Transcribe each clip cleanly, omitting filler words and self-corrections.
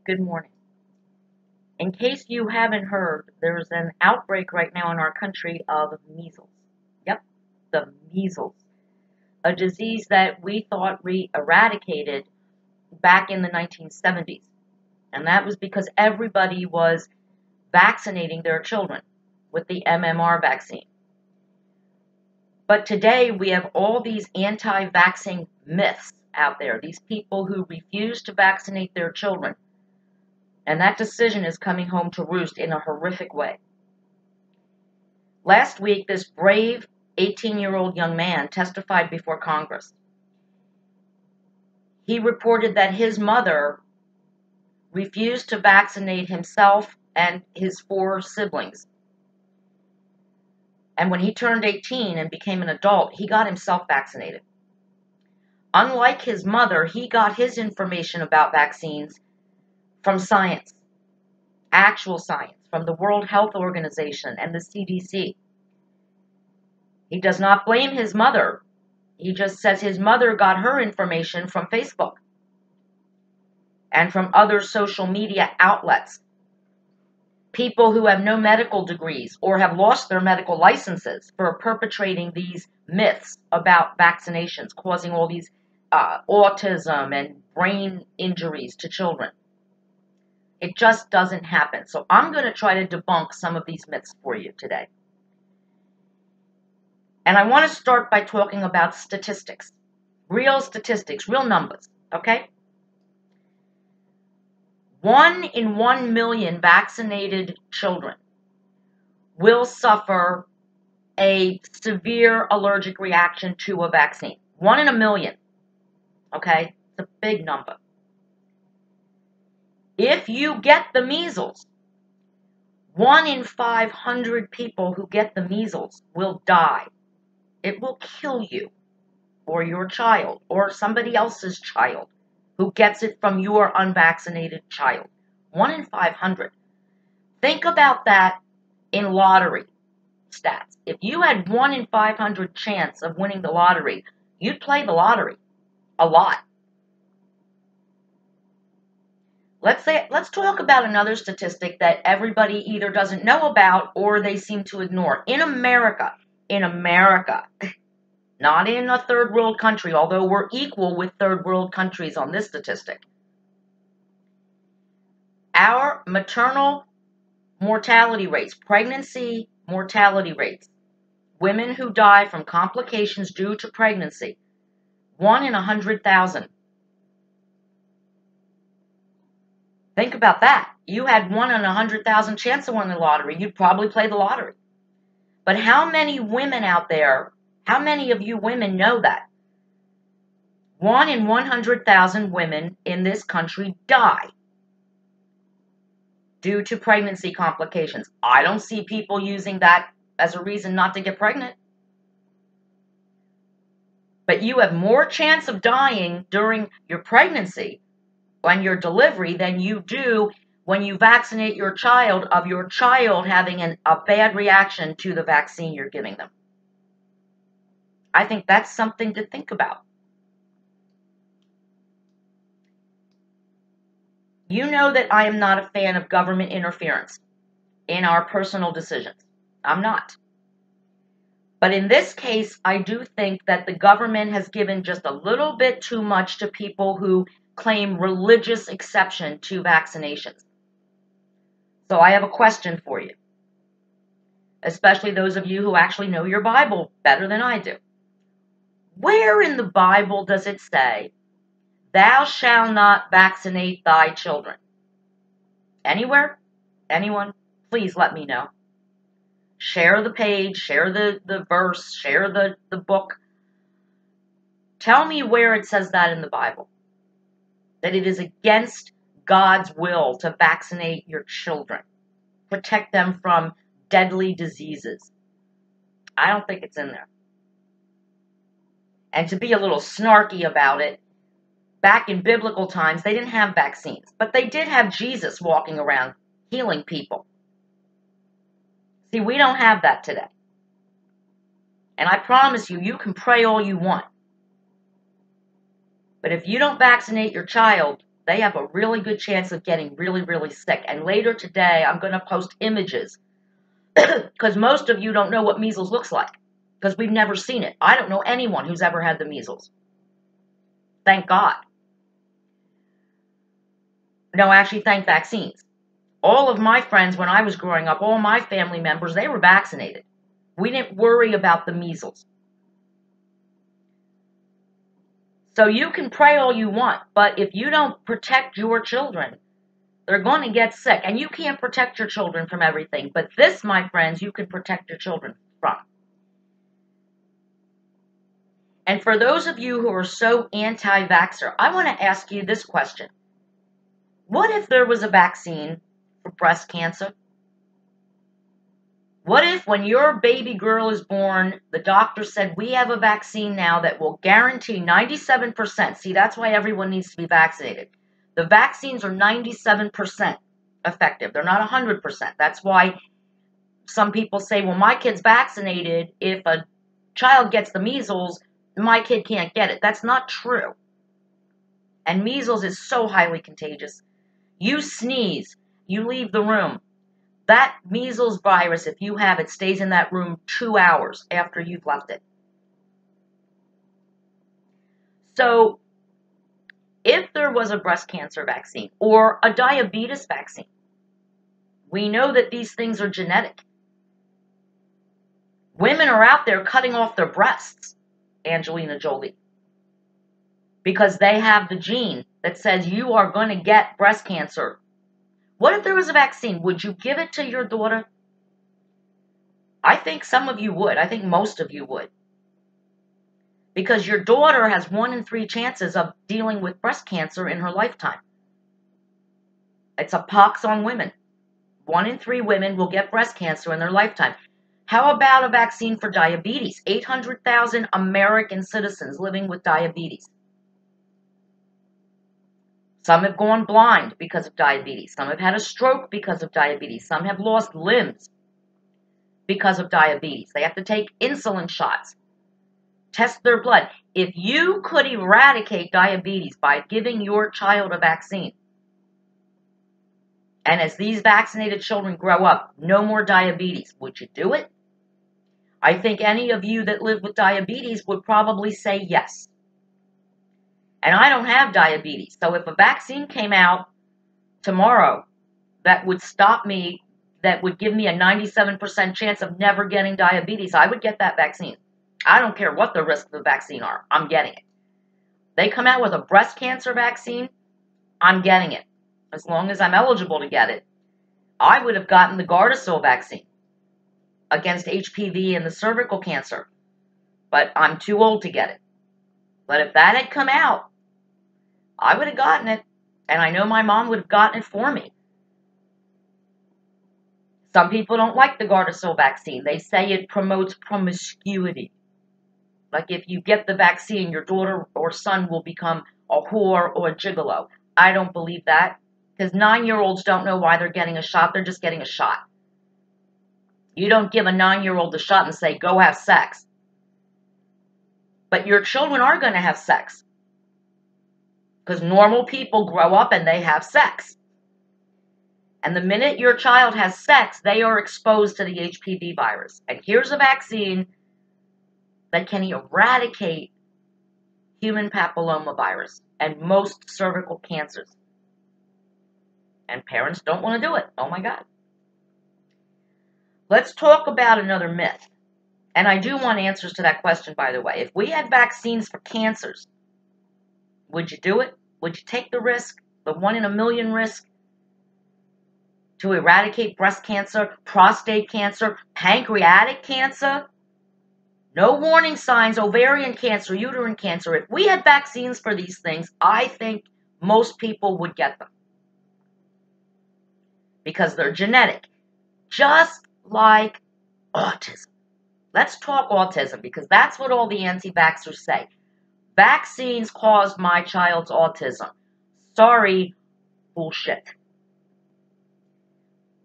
Good morning. In case you haven't heard, there's an outbreak right now in our country of measles. Yep, the measles. A disease that we thought we eradicated back in the 1970s. And that was because everybody was vaccinating their children with the MMR vaccine. But today we have all these anti-vaccine myths out there, these people who refuse to vaccinate their children. And that decision is coming home to roost in a horrific way. Last week, this brave 18-year-old young man testified before Congress. He reported that his mother refused to vaccinate himself and his 4 siblings. And when he turned 18 and became an adult, he got himself vaccinated. Unlike his mother, he got his information about vaccines from science, actual science, from the World Health Organization and the CDC. He does not blame his mother. He just says his mother got her information from Facebook and from other social media outlets. People who have no medical degrees or have lost their medical licenses for perpetrating these myths about vaccinations, causing all these autism and brain injuries to children. It just doesn't happen. So I'm going to try to debunk some of these myths for you today. And I want to start by talking about statistics. Real statistics, real numbers, okay? 1 in 1 million vaccinated children will suffer a severe allergic reaction to a vaccine. 1 in a million, okay? It's a big number. If you get the measles, 1 in 500 people who get the measles will die. It will kill you or your child or somebody else's child who gets it from your unvaccinated child. 1 in 500. Think about that in lottery stats. If you had 1 in 500 chance of winning the lottery, you'd play the lottery a lot. Let's talk about another statistic that everybody either doesn't know about or they seem to ignore. In America, not in a third world country, although we're equal with third world countries on this statistic, our maternal mortality rates, pregnancy mortality rates, women who die from complications due to pregnancy, 1 in 100,000. Think about that. You had 1 in 100,000 chance of winning the lottery. You'd probably play the lottery. But how many women out there, how many of you women know that? 1 in 100,000 women in this country die due to pregnancy complications. I don't see people using that as a reason not to get pregnant. But you have more chance of dying during your pregnancy and your delivery than you do when you vaccinate your child of your child having a bad reaction to the vaccine you're giving them. I think that's something to think about. You know that I am not a fan of government interference in our personal decisions. I'm not. But in this case, I do think that the government has given just a little bit too much to people who claim religious exception to vaccinations. So I have a question for you, especially those of you who actually know your Bible better than I do. Where in the Bible does it say, "Thou shalt not vaccinate thy children"? Anywhere? Anyone? Please let me know. Share the page, share the verse, share the book. Tell me where it says that in the Bible. That it is against God's will to vaccinate your children. Protect them from deadly diseases. I don't think it's in there. And to be a little snarky about it, back in biblical times, they didn't have vaccines. But they did have Jesus walking around healing people. See, we don't have that today. And I promise you, you can pray all you want. But if you don't vaccinate your child, They have a really good chance of getting really, really sick. And later today, I'm going to post images because most of you don't know what measles looks like because we've never seen it. I don't know anyone who's ever had the measles. Thank God. No, actually, thank vaccines. All of my friends, when I was growing up, all my family members, they were vaccinated. We didn't worry about the measles. So you can pray all you want, but if you don't protect your children, they're going to get sick. And you can't protect your children from everything. But this, my friends, you can protect your children from. And for those of you who are so anti-vaxxer, I want to ask you this question. What if there was a vaccine for breast cancer? What if when your baby girl is born, the doctor said, we have a vaccine now that will guarantee 97%. See, that's why everyone needs to be vaccinated. The vaccines are 97% effective. They're not 100%. That's why some people say, well, my kid's vaccinated. If a child gets the measles, my kid can't get it. That's not true. And measles is so highly contagious. You sneeze, you leave the room. That measles virus, if you have it, stays in that room 2 hours after you've left it. So if there was a breast cancer vaccine or a diabetes vaccine, we know that these things are genetic. Women are out there cutting off their breasts, Angelina Jolie, because they have the gene that says you are going to get breast cancer. What if there was a vaccine? Would you give it to your daughter? I think some of you would. I think most of you would. Because your daughter has 1 in 3 chances of dealing with breast cancer in her lifetime. It's a pox on women. 1 in 3 women will get breast cancer in their lifetime. How about a vaccine for diabetes? 800,000 American citizens living with diabetes. Some have gone blind because of diabetes. Some have had a stroke because of diabetes. Some have lost limbs because of diabetes. They have to take insulin shots, test their blood. If you could eradicate diabetes by giving your child a vaccine, and as these vaccinated children grow up, no more diabetes, would you do it? I think any of you that live with diabetes would probably say yes. And I don't have diabetes. So if a vaccine came out tomorrow that would stop me, that would give me a 97% chance of never getting diabetes, I would get that vaccine. I don't care what the risks of the vaccine are. I'm getting it. They come out with a breast cancer vaccine, I'm getting it. As long as I'm eligible to get it. I would have gotten the Gardasil vaccine against HPV and the cervical cancer. But I'm too old to get it. But if that had come out, I would have gotten it, and I know my mom would have gotten it for me. Some people don't like the Gardasil vaccine. They say it promotes promiscuity. Like if you get the vaccine, your daughter or son will become a whore or a gigolo. I don't believe that, because 9-year-olds don't know why they're getting a shot. They're just getting a shot. You don't give a 9-year-old a shot and say, go have sex. But your children are going to have sex. Because normal people grow up and they have sex. And the minute your child has sex, they are exposed to the HPV virus. And here's a vaccine that can eradicate human papillomavirus and most cervical cancers. And parents don't want to do it. Oh my God. Let's talk about another myth. And I do want answers to that question, by the way. If we had vaccines for cancers, would you do it? Would you take the risk, the 1 in a million risk, to eradicate breast cancer, prostate cancer, pancreatic cancer? No warning signs, ovarian cancer, uterine cancer. If we had vaccines for these things, I think most people would get them. Because they're genetic. Just like autism. Let's talk autism, because that's what all the anti-vaxxers say. Vaccines caused my child's autism. Sorry, bullshit.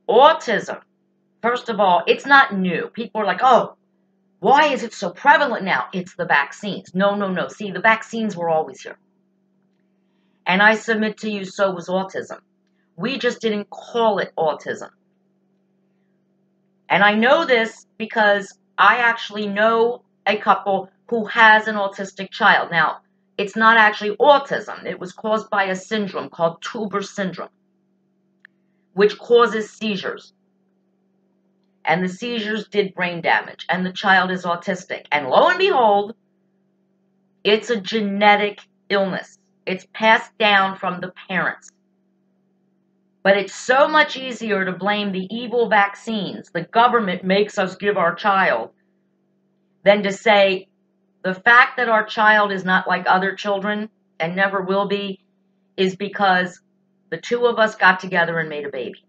Autism, first of all, it's not new. People are like, oh, why is it so prevalent now? It's the vaccines. No. See, the vaccines were always here. And I submit to you, so was autism. We just didn't call it autism. And I know this because I actually know a couple who has an autistic child. Now, it's not actually autism. It was caused by a syndrome called Tuber syndrome, which causes seizures. And the seizures did brain damage. And the child is autistic. And lo and behold, it's a genetic illness. It's passed down from the parents. But it's so much easier to blame the evil vaccines the government makes us give our child than to say the fact that our child is not like other children and never will be is because the two of us got together and made a baby.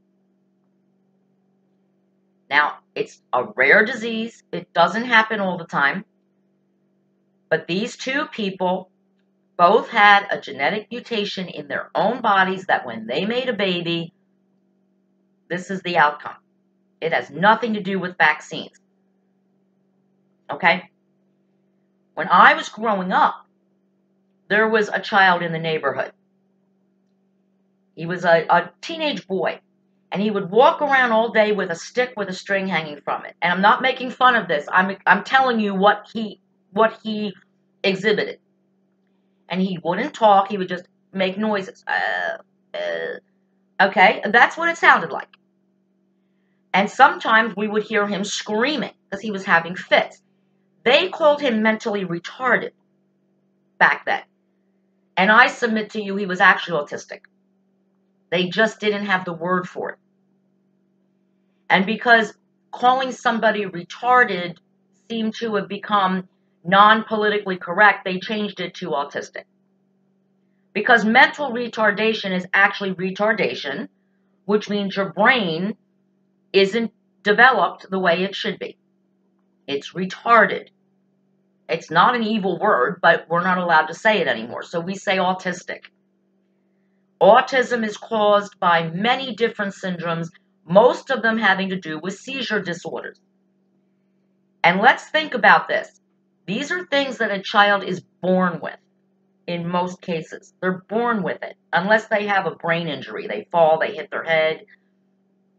Now, it's a rare disease. It doesn't happen all the time. But these two people both had a genetic mutation in their own bodies that when they made a baby, this is the outcome. It has nothing to do with vaccines. Okay? When I was growing up, there was a child in the neighborhood. He was a teenage boy, and he would walk around all day with a stick with a string hanging from it. And I'm not making fun of this. I'm telling you what he exhibited. And he wouldn't talk. He would just make noises. Okay, that's what it sounded like. And sometimes we would hear him screaming because he was having fits. They called him mentally retarded back then. And I submit to you he was actually autistic. They just didn't have the word for it. And because calling somebody retarded seemed to have become non-politically correct, they changed it to autistic. Because mental retardation is actually retardation, which means your brain isn't developed the way it should be. It's retarded. It's not an evil word, but we're not allowed to say it anymore, so we say autistic. Autism is caused by many different syndromes, most of them having to do with seizure disorders. And let's think about this. These are things that a child is born with in most cases. They're born with it, unless they have a brain injury. They fall, they hit their head,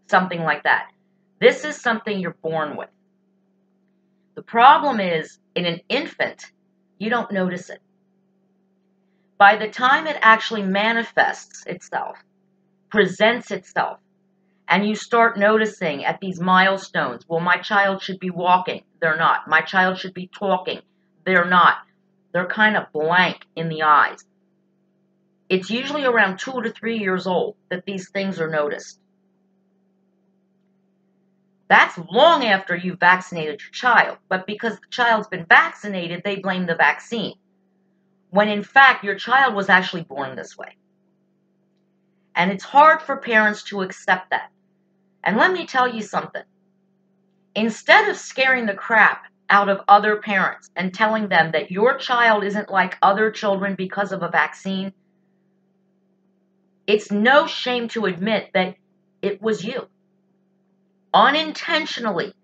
something like that. This is something you're born with. The problem is, in an infant, you don't notice it. By the time it actually manifests itself, presents itself, and you start noticing at these milestones, well, my child should be walking. They're not. My child should be talking. They're not. They're kind of blank in the eyes. It's usually around 2 to 3 years old that these things are noticed. That's long after you've vaccinated your child. But because the child's been vaccinated, they blame the vaccine. When in fact, your child was actually born this way. And it's hard for parents to accept that. And let me tell you something. Instead of scaring the crap out of other parents and telling them that your child isn't like other children because of a vaccine, it's no shame to admit that it was you. Unintentionally.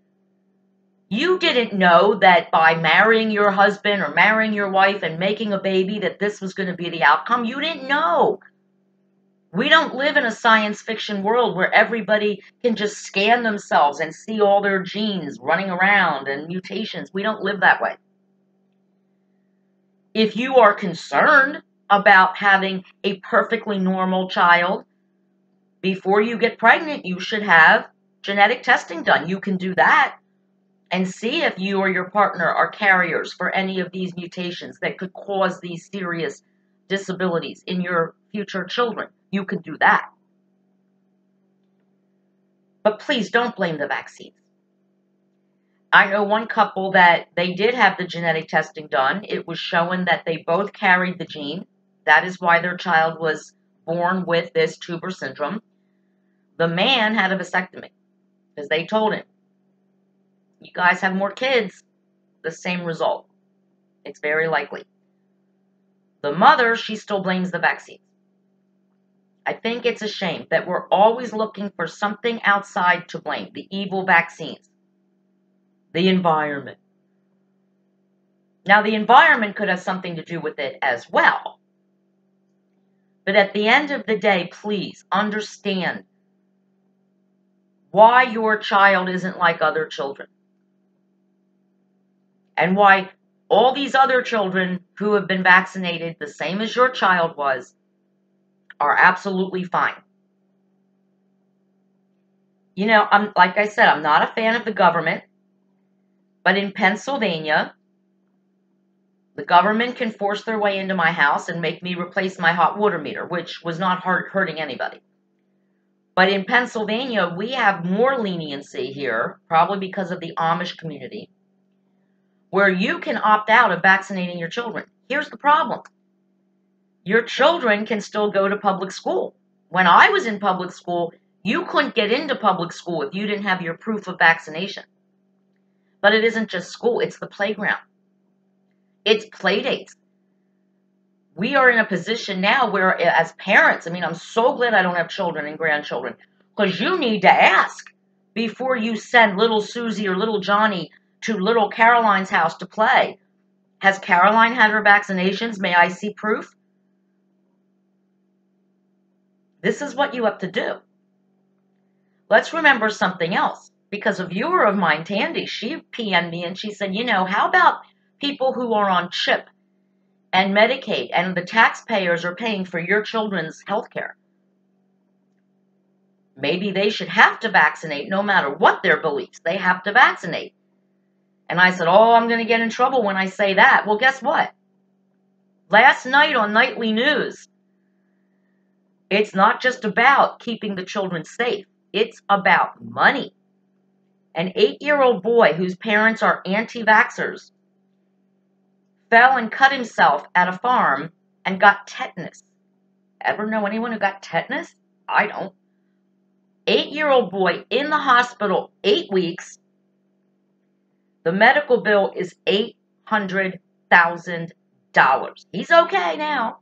You didn't know that by marrying your husband or marrying your wife and making a baby that this was going to be the outcome. You didn't know. We don't live in a science fiction world where everybody can just scan themselves and see all their genes running around and mutations. We don't live that way. If you are concerned about having a perfectly normal child, before you get pregnant, you should have genetic testing done. You can do that and see if you or your partner are carriers for any of these mutations that could cause these serious disabilities in your future children. You can do that. But please don't blame the vaccines. I know one couple that they did have the genetic testing done. It was showing that they both carried the gene. That is why their child was born with this Tuber syndrome. The man had a vasectomy because they told him, you guys have more kids, the same result. It's very likely. The mother, she still blames the vaccines. I think it's a shame that we're always looking for something outside to blame. The evil vaccines. The environment. Now, the environment could have something to do with it as well. But at the end of the day, please understand why your child isn't like other children. And why all these other children who have been vaccinated the same as your child was are absolutely fine. You know, like I said, I'm not a fan of the government, but in Pennsylvania, the government can force their way into my house and make me replace my hot water meter, which was not hurting anybody. But in Pennsylvania, we have more leniency here, probably because of the Amish community, where you can opt out of vaccinating your children. Here's the problem. Your children can still go to public school. When I was in public school, you couldn't get into public school if you didn't have your proof of vaccination. But it isn't just school, it's the playground. It's play dates. We are in a position now where, as parents, I mean, I'm so glad I don't have children and grandchildren, because you need to ask before you send little Susie or little Johnny to little Caroline's house to play. Has Caroline had her vaccinations? May I see proof? This is what you have to do. Let's remember something else. Because a viewer of mine, Tandy, she PM'd me and she said, you know, how about people who are on CHIP and Medicaid and the taxpayers are paying for your children's health care? Maybe they should have to vaccinate no matter what their beliefs. They have to vaccinate. And I said, oh, I'm going to get in trouble when I say that. Well, guess what? Last night on Nightly News, it's not just about keeping the children safe. It's about money. An 8-year-old boy whose parents are anti-vaxxers fell and cut himself at a farm and got tetanus. Ever know anyone who got tetanus? I don't. 8-year-old boy in the hospital, 8 weeks. The medical bill is $800,000. He's okay now.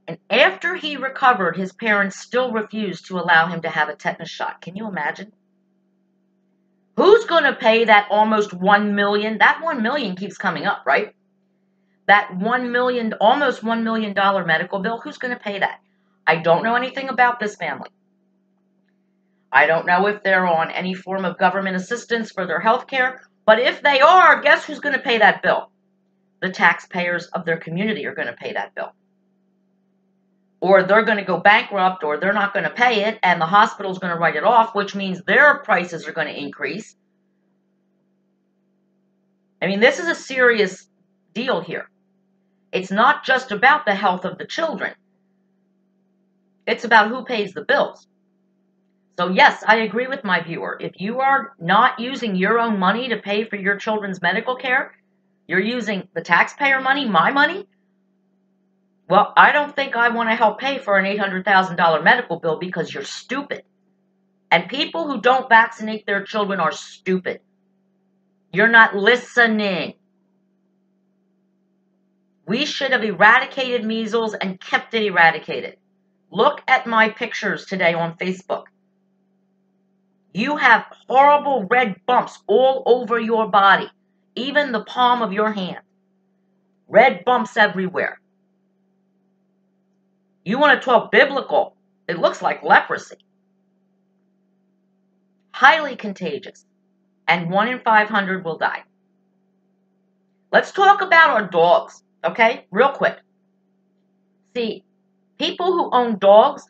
And after he recovered, his parents still refused to allow him to have a tetanus shot. Can you imagine? Who's going to pay that almost $1 million? That $1 million keeps coming up, right? That $1 million, almost $1 million medical bill, who's going to pay that? I don't know anything about this family. I don't know if they're on any form of government assistance for their health care, but if they are, guess who's going to pay that bill? The taxpayers of their community are going to pay that bill. Or they're going to go bankrupt, or they're not going to pay it, and the hospital's going to write it off, which means their prices are going to increase. I mean, this is a serious deal here. It's not just about the health of the children. It's about who pays the bills. So yes, I agree with my viewer. If you are not using your own money to pay for your children's medical care, you're using the taxpayer money, my money, well, I don't think I want to help pay for an $800,000 medical bill because you're stupid. And people who don't vaccinate their children are stupid. You're not listening. We should have eradicated measles and kept it eradicated. Look at my pictures today on Facebook. You have horrible red bumps all over your body, even the palm of your hand. Red bumps everywhere. You want to talk biblical? It looks like leprosy. Highly contagious. And 1 in 500 will die. Let's talk about our dogs, okay? Real quick. See, people who own dogs,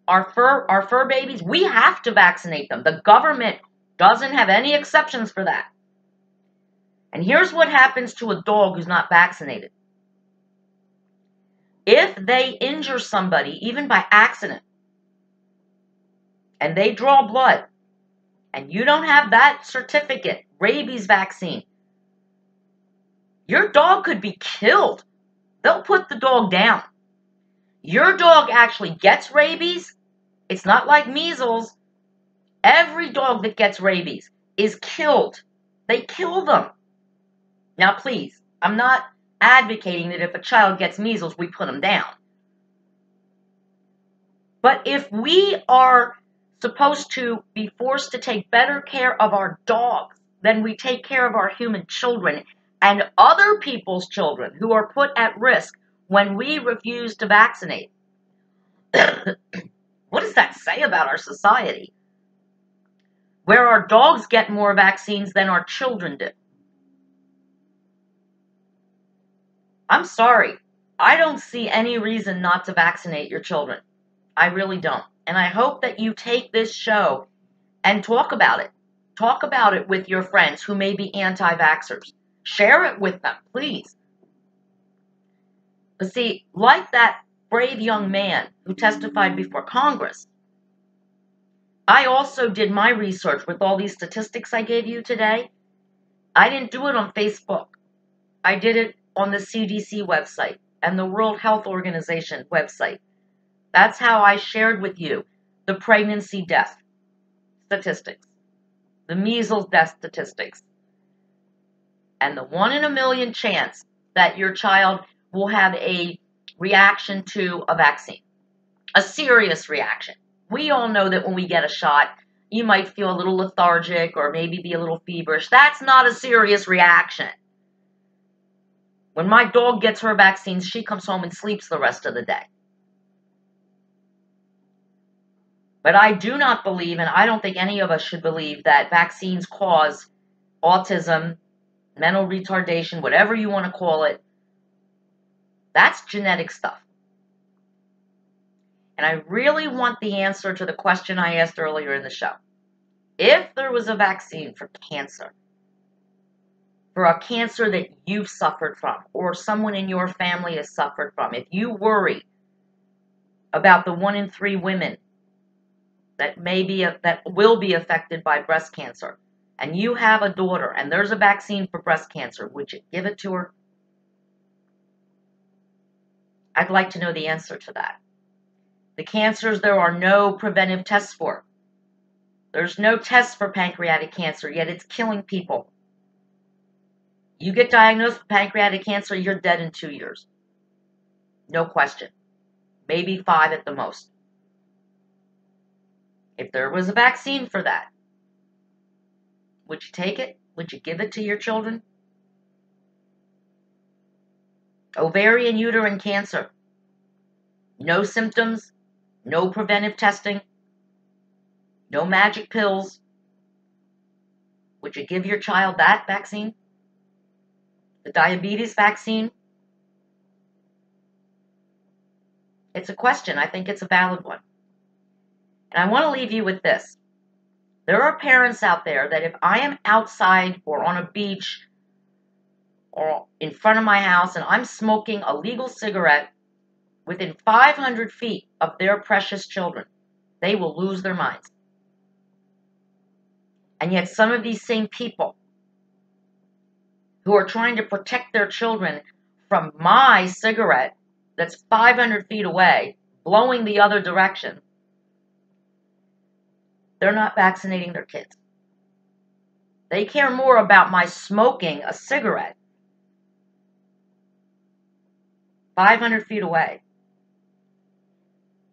our fur babies, we have to vaccinate them. The government doesn't have any exceptions for that. And here's what happens to a dog who's not vaccinated. If they injure somebody, even by accident, and they draw blood, and you don't have that certificate, rabies vaccine, your dog could be killed. They'll put the dog down. Your dog actually gets rabies. It's not like measles. Every dog that gets rabies is killed. They kill them. Now, please, I'm not advocating that if a child gets measles, we put them down. But if we are supposed to be forced to take better care of our dogs than we take care of our human children and other people's children who are put at risk when we refuse to vaccinate. What does that say about our society? Where our dogs get more vaccines than our children do. I'm sorry. I don't see any reason not to vaccinate your children. I really don't. And I hope that you take this show and talk about it. Talk about it with your friends who may be anti-vaxxers. Share it with them, please. But see, like that brave young man who testified before Congress, I also did my research with all these statistics I gave you today. I didn't do it on Facebook. I did it on the CDC website and the World Health Organization website. That's how I shared with you the pregnancy death statistics, the measles death statistics, and the 1 in a million chance that your child will have a reaction to a vaccine, a serious reaction. We all know that when we get a shot, you might feel a little lethargic or maybe be a little feverish. That's not a serious reaction. When my dog gets her vaccines, she comes home and sleeps the rest of the day. But I do not believe, and I don't think any of us should believe, that vaccines cause autism, mental retardation, whatever you want to call it. That's genetic stuff. And I really want the answer to the question I asked earlier in the show. If there was a vaccine for cancer, for a cancer that you've suffered from or someone in your family has suffered from, if you worry about the 1 in 3 women that will be affected by breast cancer, and you have a daughter and there's a vaccine for breast cancer, would you give it to her? I'd like to know the answer to that. The cancers there are no preventive tests for. There's no tests for pancreatic cancer, yet it's killing people. You get diagnosed with pancreatic cancer, you're dead in 2 years. No question. Maybe 5 at the most. If there was a vaccine for that, would you take it? Would you give it to your children? Ovarian uterine cancer. No symptoms, no preventive testing, no magic pills. Would you give your child that vaccine? The diabetes vaccine? It's a question. I think it's a valid one. And I want to leave you with this. There are parents out there that if I am outside or on a beach or in front of my house and I'm smoking a legal cigarette within 500 feet of their precious children, they will lose their minds. And yet some of these same people who are trying to protect their children from my cigarette that's 500 feet away, blowing the other direction, they're not vaccinating their kids. They care more about my smoking a cigarette 500 feet away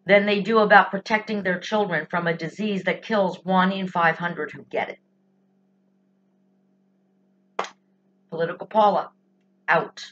than they do about protecting their children from a disease that kills 1 in 500 who get it. Political Paula, out.